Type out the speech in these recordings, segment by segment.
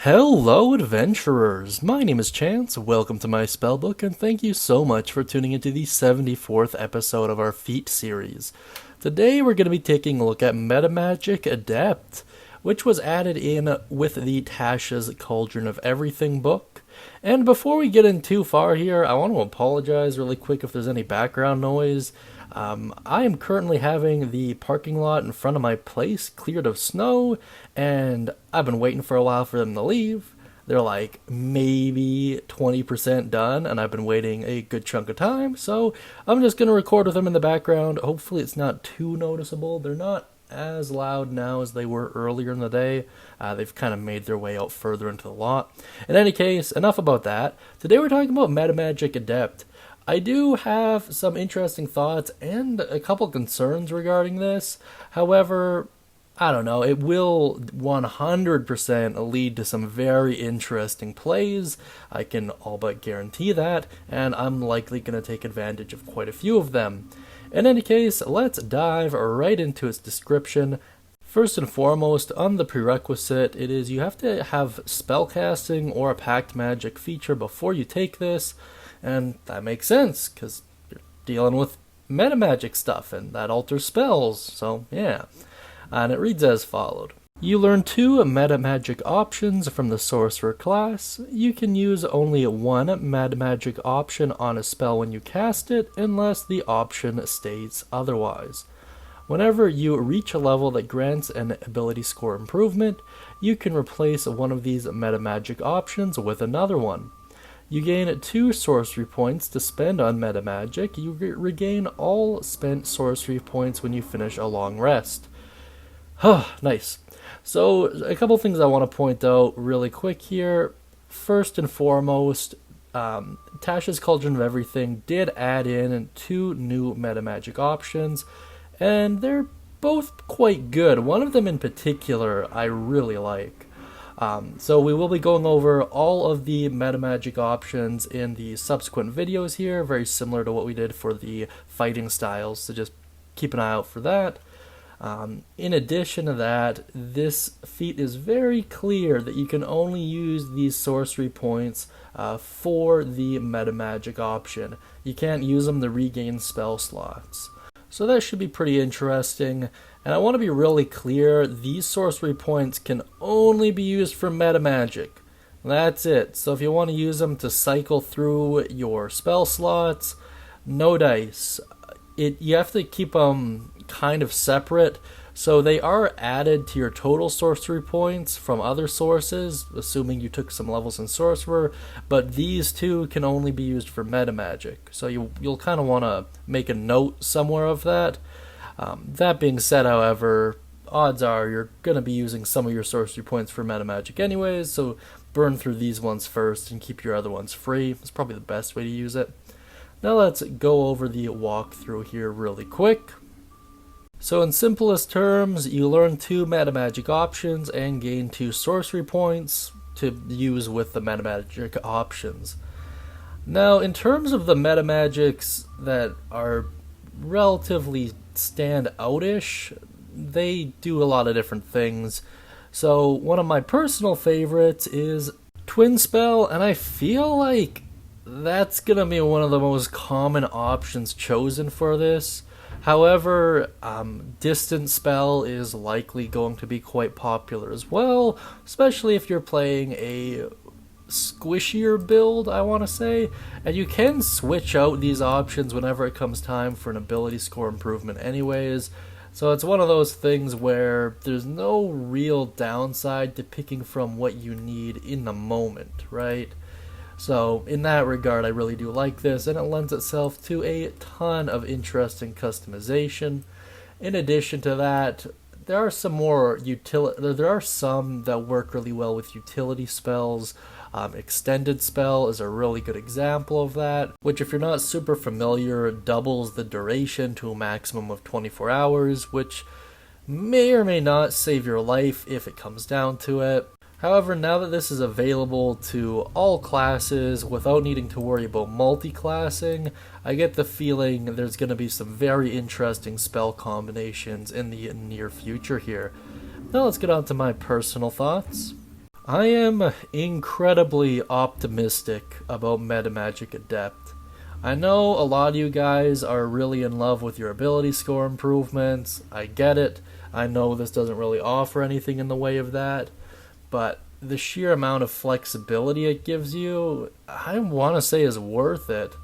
Hello, adventurers! My name is Chance, welcome to my spellbook, and thank you so much for tuning into the 74th episode of our Feat series. Today we're going to be taking a look at Metamagic Adept, which was added in with the Tasha's Cauldron of Everything book. And before we get in too far here, I want to apologize really quick if there's any background noise. I am currently having the parking lot in front of my place cleared of snow, and I've been waiting for a while for them to leave. They're like maybe 20% done, and I've been waiting a good chunk of time, so I'm just going to record with them in the background. Hopefully it's not too noticeable. They're not as loud now as they were earlier in the day. They've kind of made their way out further into the lot. In any case, enough about that. Today we're talking about Metamagic Adept. I do have some interesting thoughts and a couple concerns regarding this. However, I don't know, it will 100% lead to some very interesting plays. I can all but guarantee that, and I'm likely going to take advantage of quite a few of them. In any case, let's dive right into its description. First and foremost, on the prerequisite, it is you have to have spellcasting or a pact magic feature before you take this. And that makes sense, because you're dealing with metamagic stuff, and that alters spells, so yeah. And it reads as followed. You learn 2 metamagic options from the sorcerer class. You can use only one metamagic option on a spell when you cast it, unless the option states otherwise. Whenever you reach a level that grants an ability score improvement, you can replace one of these metamagic options with another one. You gain 2 sorcery points to spend on metamagic. You regain all spent sorcery points when you finish a long rest. Nice. So, a couple things I want to point out really quick here. First and foremost, Tasha's Cauldron of Everything did add in 2 new metamagic options, and they're both quite good. One of them in particular I really like. So we will be going over all of the metamagic options in the subsequent videos here, very similar to what we did for the fighting styles, so just keep an eye out for that. In addition to that, this feat is very clear that you can only use these sorcery points for the metamagic option. You can't use them to regain spell slots. So that should be pretty interesting. And I want to be really clear, these sorcery points can only be used for metamagic. That's it. So if you want to use them to cycle through your spell slots, no dice. You have to keep them kind of separate. So they are added to your total sorcery points from other sources, assuming you took some levels in Sorcerer, but these 2 can only be used for metamagic. So you'll kind of want to make a note somewhere of that. That being said, however, odds are you're going to be using some of your sorcery points for metamagic anyways, so burn through these ones first and keep your other ones free. It's probably the best way to use it. Now let's go over the walkthrough here really quick. So in simplest terms, you learn 2 metamagic options and gain 2 sorcery points to use with the metamagic options. Now in terms of the metamagics that are relatively stand out-ish, they do a lot of different things. So one of my personal favorites is Twin Spell, and I feel like that's gonna be one of the most common options chosen for this. However, Distant Spell is likely going to be quite popular as well, especially if you're playing a squishier build, I want to say, and you can switch out these options whenever it comes time for an ability score improvement anyways, so it's one of those things where there's no real downside to picking from what you need in the moment, right? So in that regard, I really do like this, and it lends itself to a ton of interesting customization. In addition to that, there are some that work really well with utility spells. Extended Spell is a really good example of that, which if you're not super familiar, doubles the duration to a maximum of 24 hours, which may or may not save your life if it comes down to it. However, now that this is available to all classes without needing to worry about multi-classing, I get the feeling there's going to be some very interesting spell combinations in the near future here. Now let's get on to my personal thoughts. I am incredibly optimistic about Metamagic Adept. I know a lot of you guys are really in love with your ability score improvements. I get it. I know this doesn't really offer anything in the way of that, but the sheer amount of flexibility it gives you, I want to say is worth it.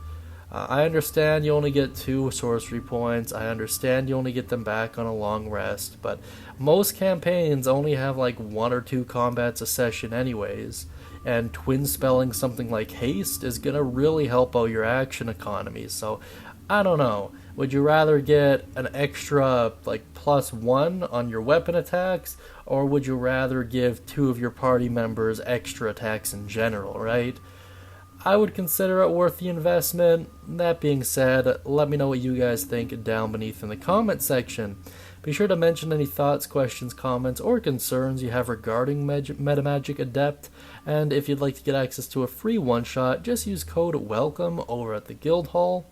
I understand you only get 2 sorcery points. I understand you only get them back on a long rest, but most campaigns only have like 1 or 2 combats a session, anyways. And twin spelling something like haste is gonna really help out your action economy. So, I don't know. Would you rather get an extra like +1 on your weapon attacks, or would you rather give 2 of your party members extra attacks in general, right? I would consider it worth the investment. That being said, let me know what you guys think down beneath in the comment section. Be sure to mention any thoughts, questions, comments, or concerns you have regarding Metamagic Adept, and if you'd like to get access to a free one-shot, just use code WELCOME over at the Guildhall.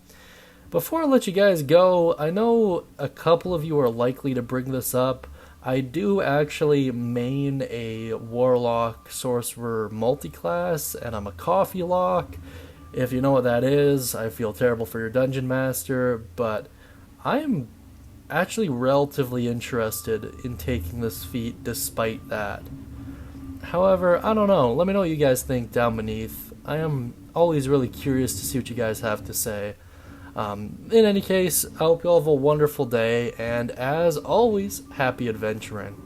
Before I let you guys go, I know a couple of you are likely to bring this up. I do actually main a Warlock Sorcerer multiclass, and I'm a Coffee Lock. If you know what that is, I feel terrible for your Dungeon Master, but I am actually relatively interested in taking this feat despite that. However, I don't know. Let me know what you guys think down beneath. I am always really curious to see what you guys have to say. In any case, I hope you all have a wonderful day, and as always, happy adventuring.